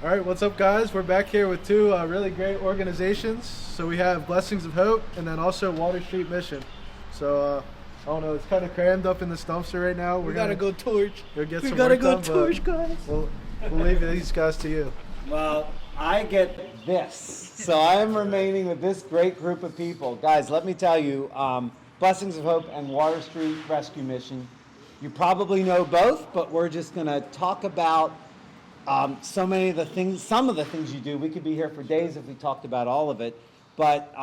All right, what's up, guys? We're back here with two really great organizations. So we have Blessings of Hope and then also Water Street Mission. So I don't know, it's kind of crammed up in this dumpster right now. We gotta go torch. We gotta go torch, guys. We'll leave these guys to you. Well, I get this. So I am remaining with this great group of people. Guys, let me tell you, Blessings of Hope and Water Street Rescue Mission, you probably know both, but we're just going to talk about some of the things you do. We could be here for days if we talked about all of it. But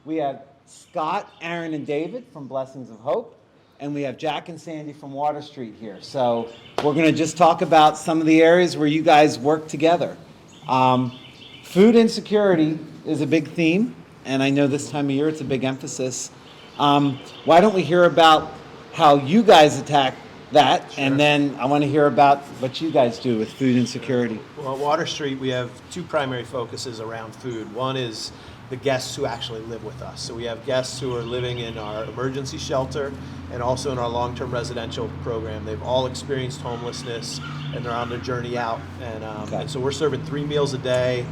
we have Scott, Aaron, and David from Blessings of Hope, and we have Jack and Sandy from Water Street here. So we're going to just talk about some of the areas where you guys work together. Food insecurity is a big theme, and I know this time of year it's a big emphasis. Why don't we hear about how you guys attack that, sure. And then I want to hear about what you guys do with food insecurity. Well, at Water Street, we have two primary focuses around food. One is the guests who actually live with us. So we have guests who are living in our emergency shelter and also in our long-term residential program. They've all experienced homelessness and they're on their journey out. And so we're serving 3 meals a day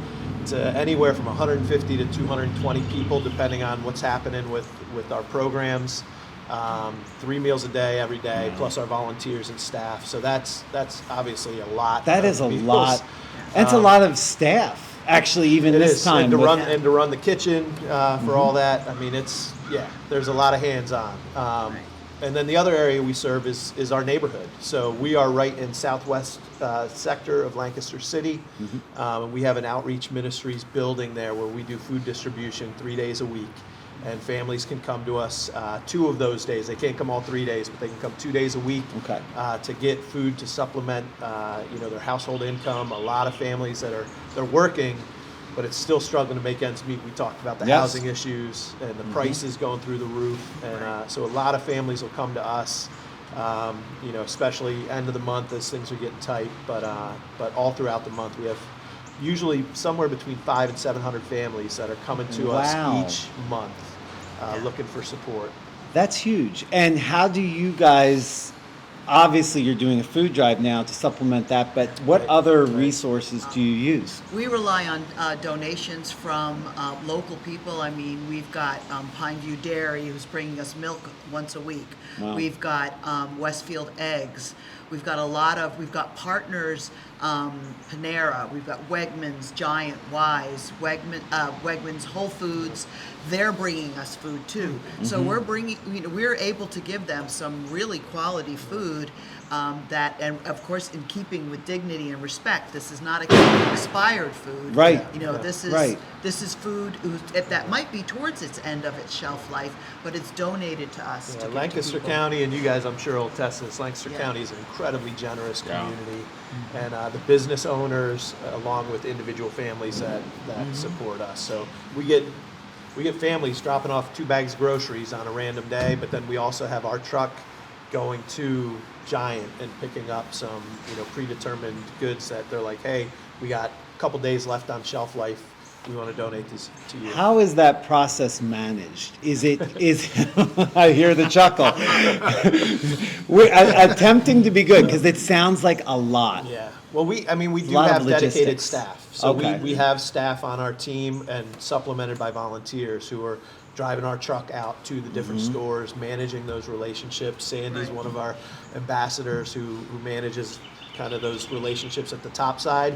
to anywhere from 150 to 220 people, depending on what's happening with our programs. 3 meals a day, every day, plus our volunteers and staff. So that's obviously a lot. That is a lot. That's a lot of staff. Actually, even this time. And to run the kitchen for all that. I mean, there's a lot of hands-on. And then the other area we serve is our neighborhood. So we are right in southwest sector of Lancaster City. And we have an outreach ministries building there where we do food distribution 3 days a week. And families can come to us 2 of those days. They can't come all 3 days, but they can come 2 days a week to get food to supplement their household income. A lot of families they're working, but it's still struggling to make ends meet. We talked about the housing issues and the prices going through the roof. And so a lot of families will come to us, especially end of the month as things are getting tight. But all throughout the month, we have usually somewhere between 500 and 700 families that are coming to us each month looking for support. That's huge. And how do you guys, obviously you're doing a food drive now to supplement that, but what other resources do you use? We rely on donations from local people. I mean, we've got Pineview Dairy, who's bringing us milk once a week. Wow. We've got Westfield Eggs. We've got partners, Panera, we've got Wegmans, Giant, Wise, Wegmans, Whole Foods. They're bringing us food too. So we're able to give them some really quality food and of course in keeping with dignity and respect. This is not expired food. Right. This is food that might be towards its end of its shelf life, but it's donated to us. Yeah, Lancaster County, and you guys I'm sure will attest to this, Lancaster County is an incredibly generous community. And the business owners, along with individual families that support us. So we get families dropping off 2 bags of groceries on a random day, but then we also have our truck going to Giant and picking up some predetermined goods that they're like, hey, we got a couple days left on shelf life. We want to donate this to you. How is that process managed? Is I hear the chuckle. We're attempting to be good because it sounds like a lot. Yeah. Well, we do have dedicated staff. So we have staff on our team and supplemented by volunteers who are driving our truck out to the different stores, managing those relationships. Sandy's one of our ambassadors who manages kind of those relationships at the top side.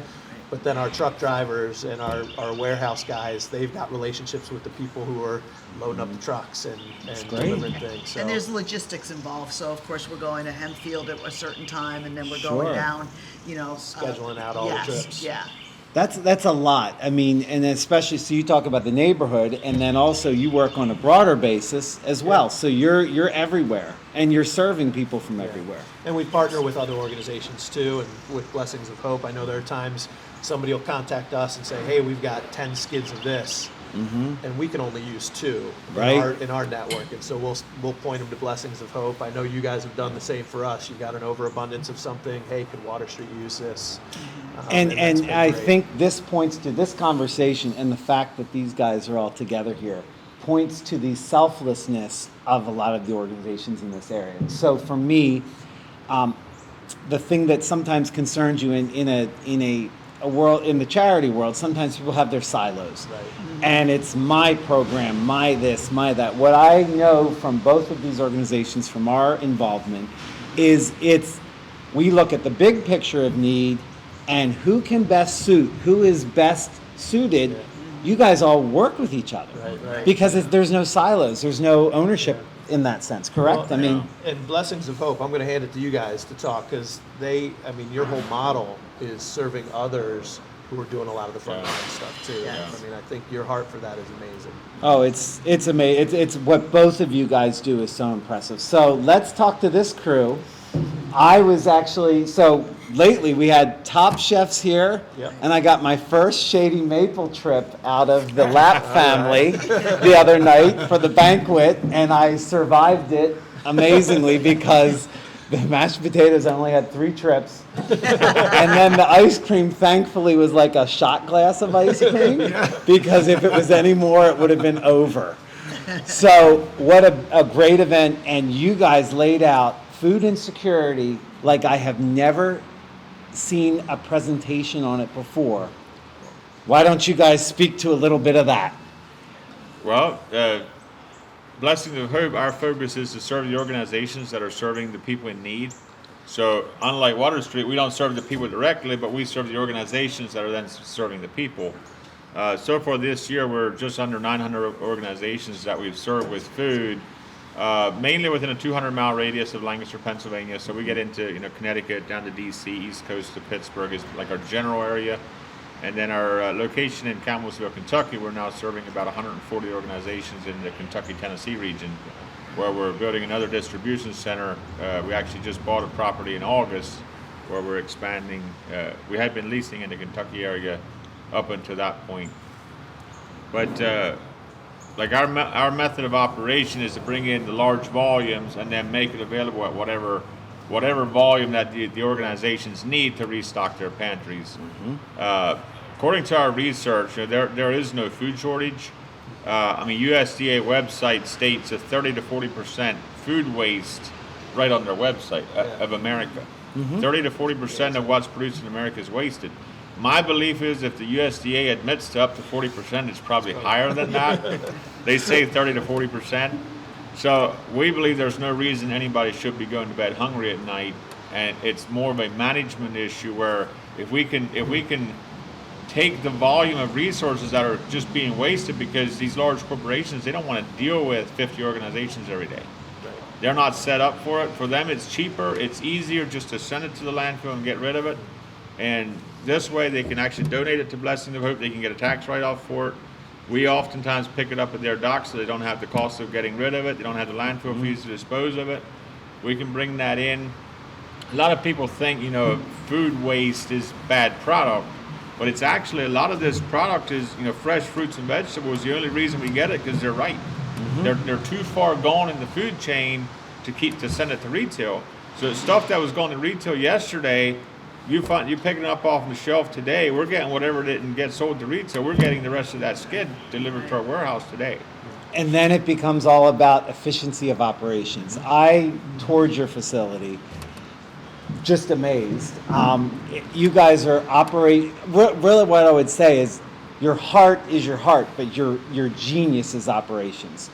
But then our truck drivers and our warehouse guys, they've got relationships with the people who are loading up the trucks and delivering things. So. And there's logistics involved. So, of course, we're going to Hempfield at a certain time, and then we're going down, scheduling out all the trips. Yeah. That's a lot. I mean, and especially, so you talk about the neighborhood, and then also you work on a broader basis as well. So you're everywhere, and you're serving people from everywhere. And we partner with other organizations too, and with Blessings of Hope. I know there are times somebody will contact us and say, hey, we've got 10 skids of this, and we can only use 2 in our network. And so we'll point them to Blessings of Hope. I know you guys have done the same for us. You've got an overabundance of something. Hey, could Water Street use this? And I think this points to this conversation, and the fact that these guys are all together here points to the selflessness of a lot of the organizations in this area. So for me, the thing that sometimes concerns you in a a world, in the charity world, sometimes people have their silos. Right. And it's my program, my this, my that. What I know from both of these organizations, from our involvement, is we look at the big picture of need and who can best suit, who is best suited. You guys all work with each other. Right. Because there's no silos, there's no ownership in that sense, correct? Well, I mean, and Blessings of Hope, I'm going to hand it to you guys to talk, because your whole model is serving others who are doing a lot of the frontline stuff too. Yes. I mean, I think your heart for that is amazing. oh, it's amazing. It's what both of you guys do is so impressive. So let's talk to this crew. I was actually, so lately we had top chefs here, Yep. and I got my first Shady Maple trip out of the Lapp family the other night for the banquet, and I survived it amazingly because the mashed potatoes, I only had 3 trips. And then the ice cream, thankfully, was like a shot glass of ice cream, because if it was any more, it would have been over. So what a great event, and you guys laid out food insecurity like I have never seen a presentation on it before. Why don't you guys speak to a little bit of that? Well, Blessings of Hope, our focus is to serve the organizations that are serving the people in need. So unlike Water Street, we don't serve the people directly, but we serve the organizations that are then serving the people. So far this year, we're just under 900 organizations that we've served with food, mainly within a 200-mile radius of Lancaster, Pennsylvania. So we get into Connecticut, down to D.C., East Coast to Pittsburgh is like our general area. And then our location in Campbellsville, Kentucky, we're now serving about 140 organizations in the Kentucky-Tennessee region, where we're building another distribution center. We actually just bought a property in August where we're expanding. We had been leasing in the Kentucky area up until that point. But like our method of operation is to bring in the large volumes and then make it available at whatever volume that the organizations need to restock their pantries. According to our research, there is no food shortage. USDA website states a 30 to 40% food waste right on their website of America. 30 to 40% of what's produced in America is wasted. My belief is if the USDA admits to up to 40%, it's probably higher than that. They say 30 to 40%. So we believe there's no reason anybody should be going to bed hungry at night, and it's more of a management issue where if we can take the volume of resources that are just being wasted because these large corporations, they don't want to deal with 50 organizations every day. They're not set up for it. For them, it's cheaper, it's easier just to send it to the landfill and get rid of it. And this way they can actually donate it to Blessings of Hope. They can get a tax write-off for it. We oftentimes pick it up at their dock so they don't have the cost of getting rid of it. They don't have the landfill fees to dispose of it. We can bring that in. A lot of people think, food waste is bad product, but it's actually a lot of this product is, fresh fruits and vegetables. The only reason we get it because they're ripe. They're too far gone in the food chain to send it to retail. So stuff that was going to retail yesterday, you picking it up off the shelf today, we're getting whatever didn't get sold to retail, we're getting the rest of that skid delivered to our warehouse today. And then it becomes all about efficiency of operations. I toured your facility, just amazed. You guys are operating, really what I would say is your heart is your heart, but your genius is operations.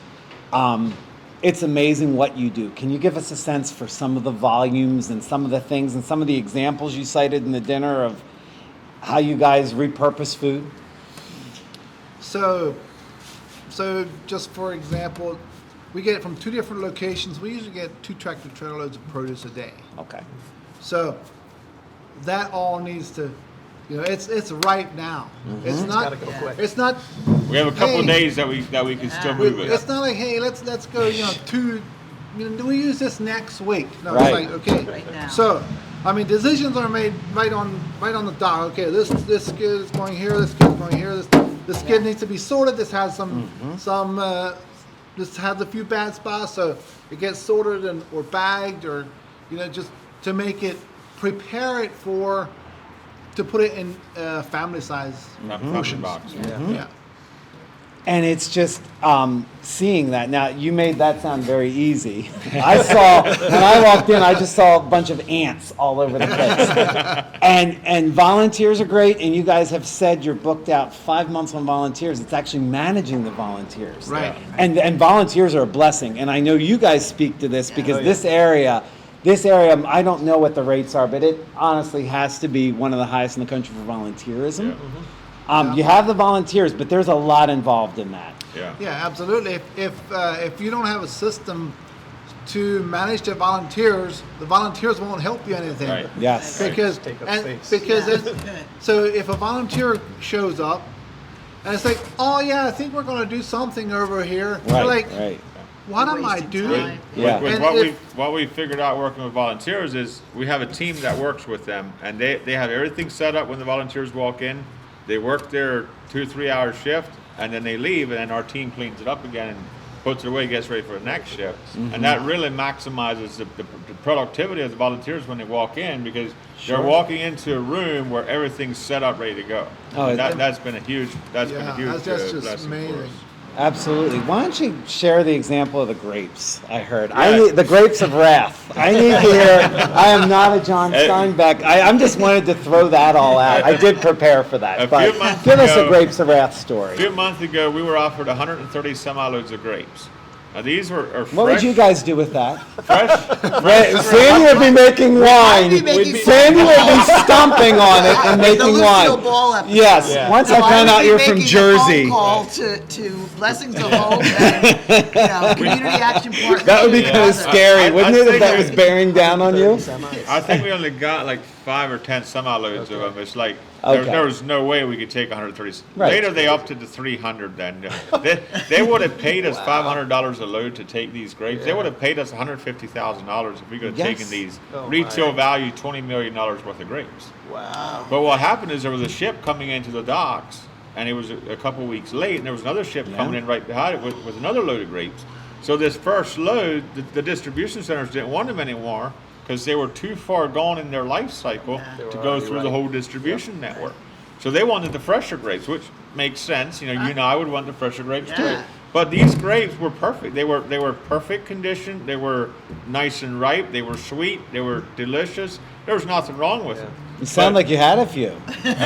It's amazing what you do. Can you give us a sense for some of the volumes and some of the things and some of the examples you cited in the dinner of how you guys repurpose food? So just for example, we get it from 2 different locations. We usually get 2 tractor trailer loads of produce a day. Okay. So that all needs to, it's ripe now. It's not. gotta go quick. It's not. We have a couple of Hey. days that we can still move it. It's not like, hey, let's go. We use this next week. No, Right. it's like, okay. Right now. So, decisions are made right on the dot. Okay, this skid is going here. This skid is going here. This skid needs to be sorted. This has this has a few bad spots, so it gets sorted or bagged or just to make it prepare it to put it in family size Function box. yeah. And it's just seeing that. Now, you made that sound very easy. I saw, when I walked in, I just saw a bunch of ants all over the place. And volunteers are great, and you guys have said you're booked out 5 months on volunteers. It's actually managing the volunteers. Right. And volunteers are a blessing. And I know you guys speak to this because this area, I don't know what the rates are, but it honestly has to be one of the highest in the country for volunteerism. You have the volunteers, but there's a lot involved in that. Yeah, absolutely. If you don't have a system to manage the volunteers won't help you anything. Right. Yes. Because Take up and space. because so if a volunteer shows up and it's like, oh yeah, I think we're going to do something over here. They're like, Right. what am I Wasting doing? time. Yeah. With And what we figured out working with volunteers is we have a team that works with them, and they have everything set up when the volunteers walk in. They work their 2 or 3 hour shift, and then they leave, and then our team cleans it up again and puts it away, gets ready for the next shift. And that really maximizes the productivity of the volunteers when they walk in, because they're walking into a room where everything's set up, ready to go. Oh, And that's been a huge that's just blessing for amazing. us. Absolutely. Why don't you share the example of the grapes? I heard. I need the grapes of wrath. I need to hear. I am not a John Steinbeck. I'm just wanted to throw that all out. I did prepare for that. A But few months give us a ago- grapes of wrath A story. few months ago, we were offered 130 semi-loads of grapes. Now these are fresh. What would you guys do with that? Fresh. Sandy would be making wine. be making Sandy would be stomping on it and The making Lucille wine. Ball episode. Yes. Yeah. Once So I found would out be you're from making a Jersey. phone call to Blessings of Hope and Community Action Partners. That would be kind of together. scary, wouldn't I it, if think that was bearing down on you? I think we only got like 5 or 10 semi-loads of them. It's like Okay. there was no way we could take 130. Right. Later they upped it to 300. Then they would have paid us $500 a load to take these grapes. They would have paid us $150,000 if we could have Yes. taken these Oh, my. retail value $20 million worth of grapes. Wow. But what happened is there was a ship coming into the docks, and it was a couple weeks late, and there was another ship coming in right behind it with another load of grapes. So this first load, the distribution centers didn't want them anymore because they were too far gone in their life cycle to go through the whole distribution network. So they wanted the fresher grapes, which makes sense. You know, you and I would want the fresher grapes too. Yeah. But these grapes were perfect. They were perfect condition. They were nice and ripe. They were sweet. They were delicious. There was nothing wrong with them. You sound like you had a few. We did,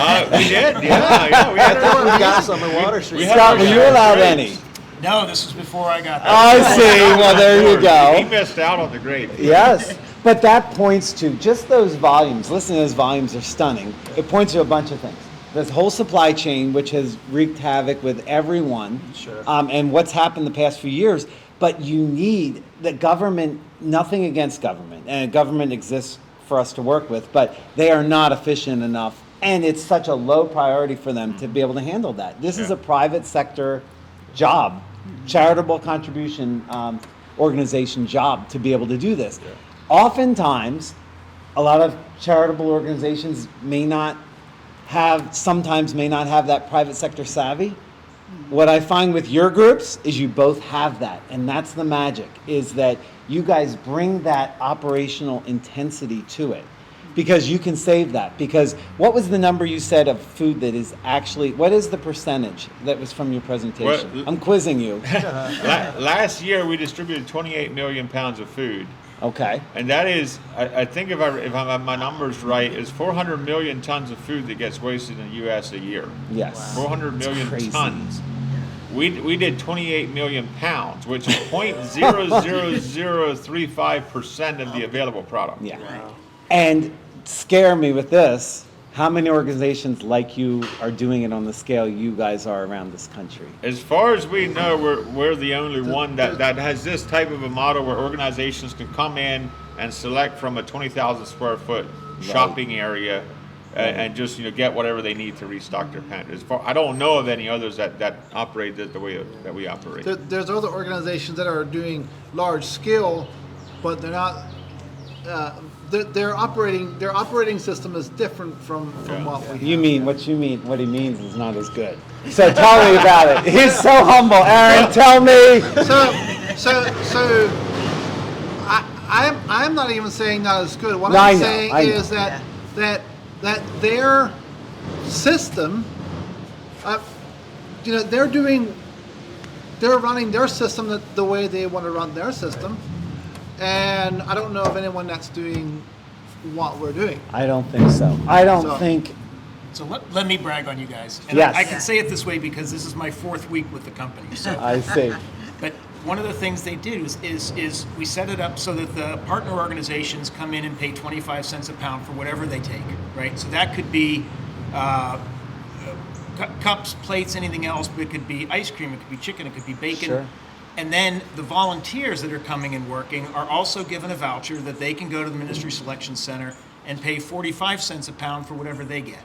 yeah. We had We got some in Water Street. had Scott, our were you share of allowed grapes. any? No, this was before I got there. I see. Well, there you He go. missed out on the grapes. Yes. But that points to just those volumes. Listen to those volumes are stunning. It points to a bunch of things. This whole supply chain, which has wreaked havoc with everyone, Sure. and what's happened the past few years. But you need the government, nothing against government, and government exists for us to work with, but they are not efficient enough. And it's such a low priority for them to be able to handle that. This is Yeah. a private sector job, charitable contribution organization job to be able to do this. Oftentimes, a lot of charitable organizations sometimes may not have that private sector savvy. What I find with your groups is you both have that, and that's the magic, is that you guys bring that operational intensity to it. Because you can save that. Because what was the number you said of food that is actually, what is the percentage that was from your presentation? Well, I'm quizzing you. Last year, we distributed 28 million pounds of food. Okay. And that is, I think if I have my numbers right, is 400 million tons of food that gets wasted in the U.S. a year. Yes. 400 million crazy. tons. We did 28 million pounds, which is 0.00035% of the available product. Yeah. And scare me with this. How many organizations like you are doing it on the scale you guys are around this country? As far as we know, we're the only one that has this type of a model where organizations can come in and select from a 20,000 square foot shopping area and just get whatever they need to restock their pantry. I don't know of any others that operate the way that we operate. There's other organizations that are doing large scale, but they're not. Their operating system is different from what we have. You mean what he means is not as good. So tell me about it. He's so humble. Aaron, tell me. So I'm not even saying not as good. What No, I'm I know, saying I know. is that their system, they're doing they're running their system the way they want to run their system, and I don't know of anyone that's doing what we're doing. I don't think so. I don't So- think. So let me brag on you guys. And Yes. I can say it this way because this is my 4th week with the company. So, I see. but one of the things they do is we set it up so that the partner organizations come in and pay 25 cents a pound for whatever they take, right? So that could be cups, plates, anything else, but it could be ice cream, it could be chicken, it could be bacon. Sure. And then the volunteers that are coming and working are also given a voucher that they can go to the Ministry Selection Center and pay 45 cents a pound for whatever they get.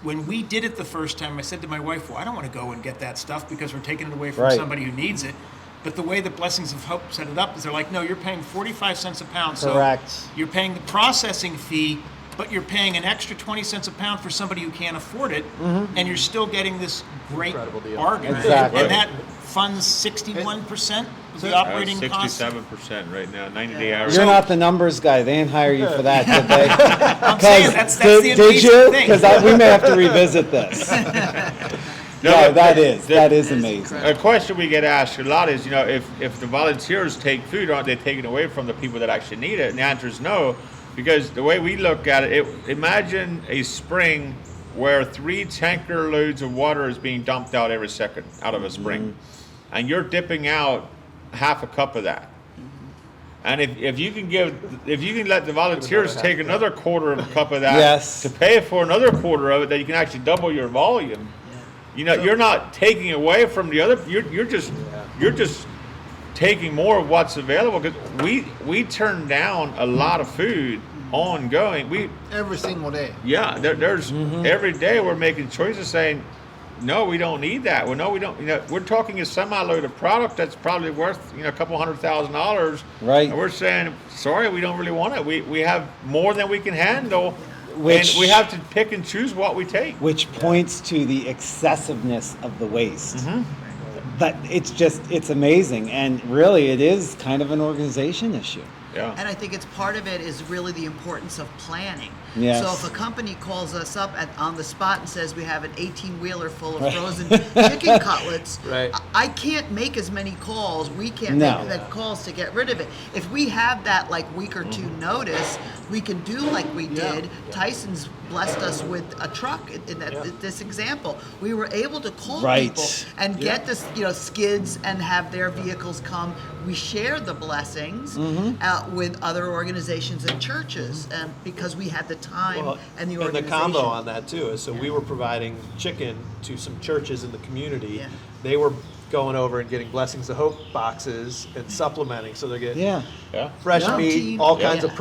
When we did it the first time, I said to my wife, well, I don't want to go and get that stuff because we're taking it away from Right. somebody who needs it. But the way the Blessings of Hope set it up is they're like, no, you're paying 45 cents a pound. Correct. So you're paying the processing fee, but you're paying an extra 20 cents a pound for somebody who can't afford it. And you're still getting this great Incredible deal. bargain. Exactly. And that funds 61% of the operating costs. 67% right now, 90-day average. You're not the numbers guy. They didn't hire you for that, did they? I'm saying that's the did amazing you? thing. Because we may have to revisit this. No, Yeah, but that is amazing. A question we get asked a lot is, if the volunteers take food, aren't they taking away from the people that actually need it? And the answer is no, because the way we look at it, imagine a spring where 3 tanker loads of water is being dumped out every second out of a spring, and you're dipping out half a cup of that. And if you can let the volunteers take another quarter of a cup of that Yes. to pay for another quarter of it, that you can actually double your volume. You're not taking away from the other. You're just taking more of what's available. Because we turn down a lot of food ongoing. Every single day. There's every day we're making choices saying, no, we don't need that. Well, no, we don't. We're talking a semi-load of product that's probably worth a couple $100,000. Right. And we're saying, sorry, we don't really want it. We have more than we can handle. Which- and we have to pick and choose what we take. Which points to the excessiveness of the waste. But it's amazing. And really, it is kind of an organization issue. Yeah. And I think it's part of it is really the importance of planning. Yes. So if a company calls us up on the spot and says we have an 18-wheeler full of Right. frozen chicken cutlets, Right. I can't make as many calls. We can't No. make the calls to get rid of it. If we have that week or two notice, we can do like we did. Tyson's blessed us with a truck in this example. We were able to call Right. people and get this, skids and have their vehicles come. We share the blessings with other organizations and churches, because we had the time and the And the organization. combo on that too is, so we were providing chicken to some churches in the community. Yeah. They were going over and getting Blessings of Hope boxes and supplementing, so they're getting Yeah. Yeah. fresh Protein. meat, all Yeah. kinds of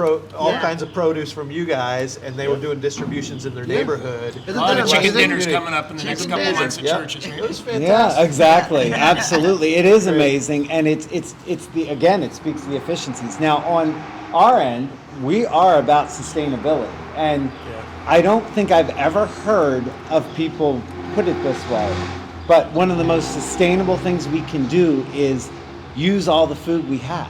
kinds of produce from you guys, and they were doing distributions in their neighborhood. Isn't A lot that of chicken amazing? dinners coming up in the next Chicken couple dinners. months at churches. It was Yeah, fantastic. exactly. Absolutely. It is amazing. And it speaks to the efficiencies. Now, on our end, we are about sustainability. And I don't think I've ever heard of people put it this way. But one of the most sustainable things we can do is use all the food we have.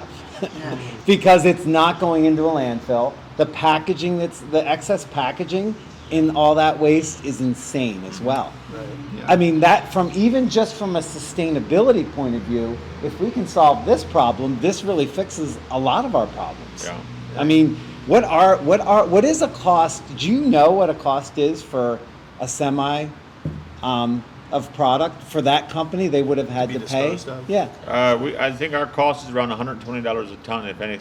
Because it's not going into a landfill. The packaging, the excess packaging in all that waste is insane as well. I mean, just from a sustainability point of view, if we can solve this problem, this really fixes a lot of our problems. Yeah. I mean, what is a cost? Do you know what a cost is for a semi of product for that company they would have had to be pay? disposed of? Yeah. I think our cost is around $120 a ton, if any,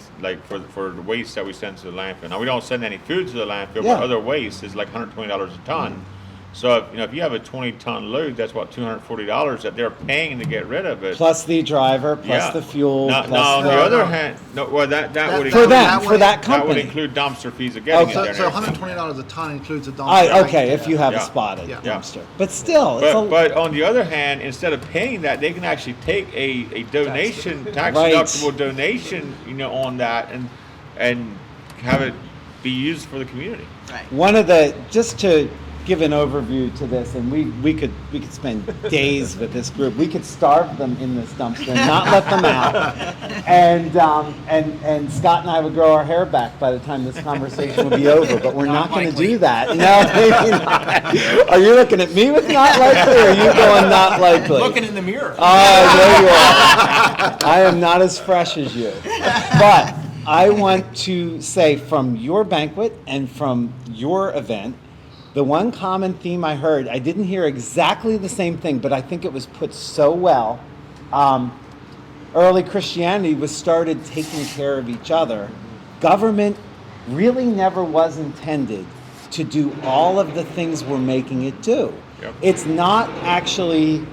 for the waste that we send to the landfill. Now, we don't send any food to the landfill, Yeah. but other waste is like $120 a ton. So if you have a 20-ton load, that's what $240 that they're paying to get rid of it. Plus the driver, plus the fuel. Now, plus on the other hand, that would for include, them, for that that would company. include dumpster fees of getting So, it there. so and everything. $120 a ton includes a dumpster. Okay, if you have a Yeah. spotted Yeah. dumpster. But still, it's But on the other hand, instead of paying that, they can actually take a donation, tax Right. deductible donation, on that, and have it be used for the community. Right. one of the, just to give an overview to this, and we could spend days with this group. We could starve them in this dumpster and not let them out, and Scott and I would grow our hair back by the time this conversation would be over. But we're not going to do that. No, maybe not. Are you looking at me with not likely, or are you going not likely? Looking in the mirror. Oh, there you are. I am not as fresh as you, but I want to say from your banquet and from your event, the one common theme I heard, I didn't hear exactly the same thing, but I think it was put so well. Early Christianity was started taking care of each other. Government really never was intended to do all of the things we're making it do. Yep. It's not actually,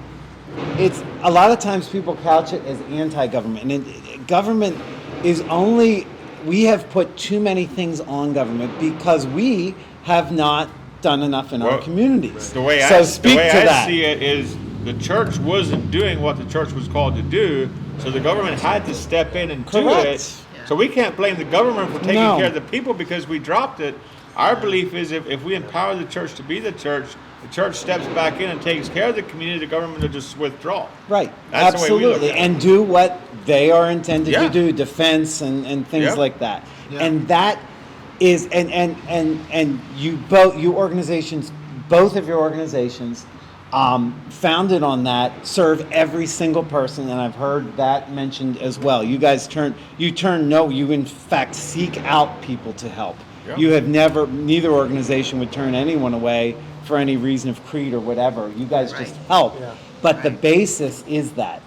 it's a lot of times people couch it as anti-government, and government is only, we have put too many things on government because we have not done enough in our communities. The way so I that. see it is the church wasn't doing what the church was called to do, so the government had to step in and do Correct. it. So we can't blame the government for taking No. care of the people because we dropped it. Our belief is if we empower the church to be the church steps back in and takes care of the community, the government will just withdraw. Right, That's the way we look absolutely, at it. and do what they are intended Yeah. to do, defense and things Yeah. like that. Yeah. And that is, and you organizations, both of your organizations, founded on that, serve every single person, and I've heard that mentioned as well. You guys you in fact seek out people to help. Yeah. You have neither organization would turn anyone away for any reason of creed or whatever. You guys just Right. help. Yeah. But the Right. basis is that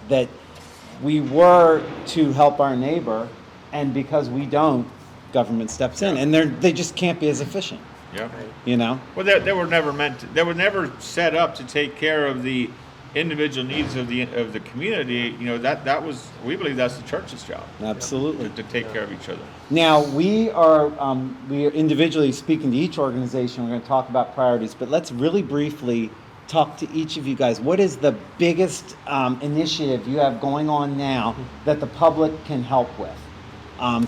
we were to help our neighbor, and because we don't, government steps in, and they just can't be as efficient, Yeah. you know? Well, they were never they were never set up to take care of the individual needs of the community. You know, that was, we believe that's the church's job Absolutely. to take care of each other. Now, we are individually speaking to each organization. We're going to talk about priorities, but let's really briefly talk to each of you guys. What is the biggest initiative you have going on now that the public can help with?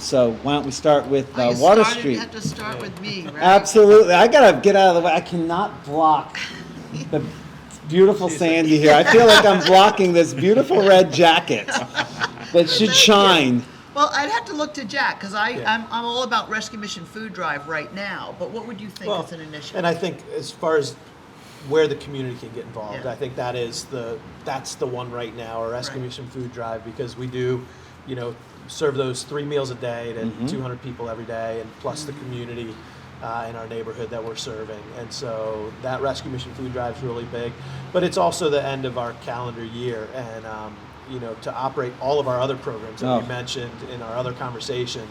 So why don't we start with Water Street? You have to start with me, right? Absolutely. I got to get out of the way. I cannot block the beautiful Sandy here. I feel like I'm blocking this beautiful red jacket that should Thank shine. you. Well, I'd have to look to Jack because I'm all about Rescue Mission Food Drive right now. But what would you think is an initiative? And I think as far as where the community can get involved, Yeah. I think that's the one right now, our Rescue Right. Mission Food Drive, because we do, serve those 3 meals a day to Mm-hmm. 200 people every day, and plus the community in our neighborhood that we're serving. And so that Rescue Mission Food Drive is really big, but it's also the end of our calendar year, and to operate all of our other programs that we mentioned in our other conversation,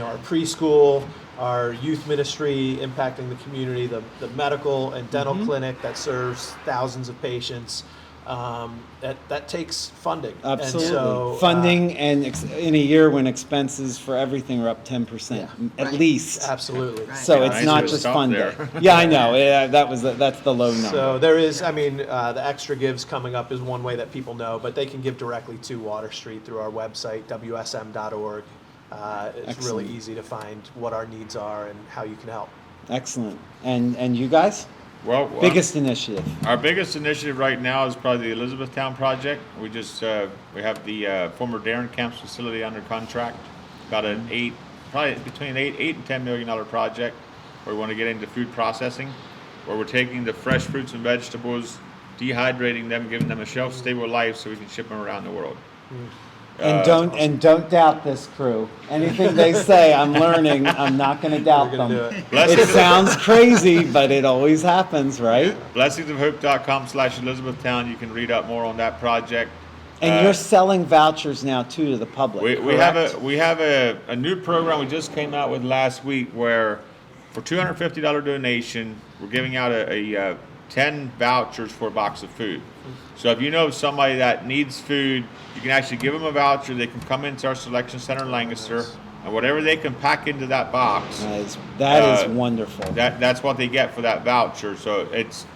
our preschool, our youth ministry impacting the community, the medical and dental clinic that serves thousands of patients. That takes funding. Absolutely. And so, Funding and in a year when expenses for everything are up 10%, at Right. least. absolutely. Right. So Yeah, it's nice not to just stop funding. there. Yeah, I know. Yeah, that's the low number. So there is, the extra gives coming up is one way that people know, but they can give directly to Water Street through our website, WSM.org. It's really Excellent. easy to find what our needs are and how you can help. Excellent. And you guys? Well, Biggest initiative. our biggest initiative right now is probably the Elizabethtown project. We just we have the former Darren Camps facility under contract. About probably between $8 and $10 million project where we want to get into food processing, where we're taking the fresh fruits and vegetables, dehydrating them, giving them a shelf-stable life so we can ship them around the world. And don't doubt this crew. Anything they say, I'm learning. I'm not going to doubt We're gonna them. do it. It Blessings, sounds crazy, but it always happens, right? blessingsofhope.com/Elizabethtown. You can read up more on that project. And you're selling vouchers now too to the public. We have a new program we just came out with last week where for $250 donation we're giving out a 10 vouchers for a box of food. So if you know somebody that needs food, you can actually give them a voucher. They can come into our selection center in Lancaster, and whatever they can pack into that box, That is wonderful. that's what they get for that voucher. So it's,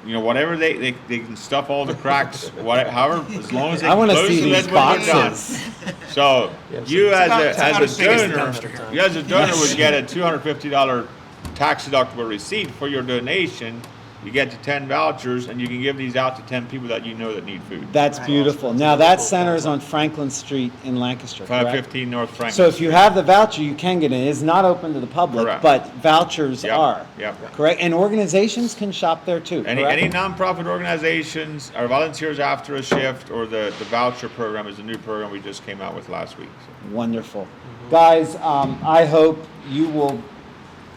whatever they can stuff all the cracks, however, as long as they I wanna close see the lid these when we're done. boxes. So Yeah, so you it's as about a as big as the donor, dumpster here. you as a donor would get a $250 tax deductible receipt for your donation, you get to 10 vouchers, and you can give these out to 10 people that you know that need food. That's beautiful. Now that center is on Franklin Street in Lancaster, correct? 515 North Franklin. So if you have the voucher, you can get in. It is not open to the public, Correct. but vouchers Yep, are. yep. Correct? And organizations can shop there too, Any correct? nonprofit organizations, our volunteers after a shift, or the voucher program is a new program we just came out with last week. So. Wonderful. Guys, I hope you will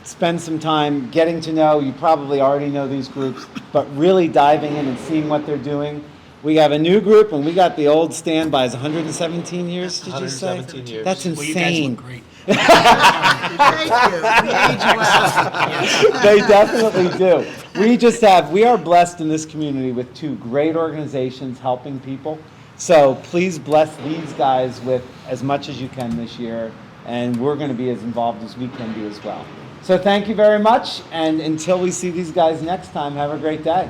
spend some time getting to know, you probably already know these groups, but really diving in and seeing what they're doing. We have a new group, and we got the old standbys, 117 years, did you say? 117 years. That's Well, you guys insane. look great. Thank you. We age well. They definitely do. We are blessed in this community with two great organizations helping people. So please bless these guys with as much as you can this year, and we're going to be as involved as we can be as well. So thank you very much, and until we see these guys next time, have a great day.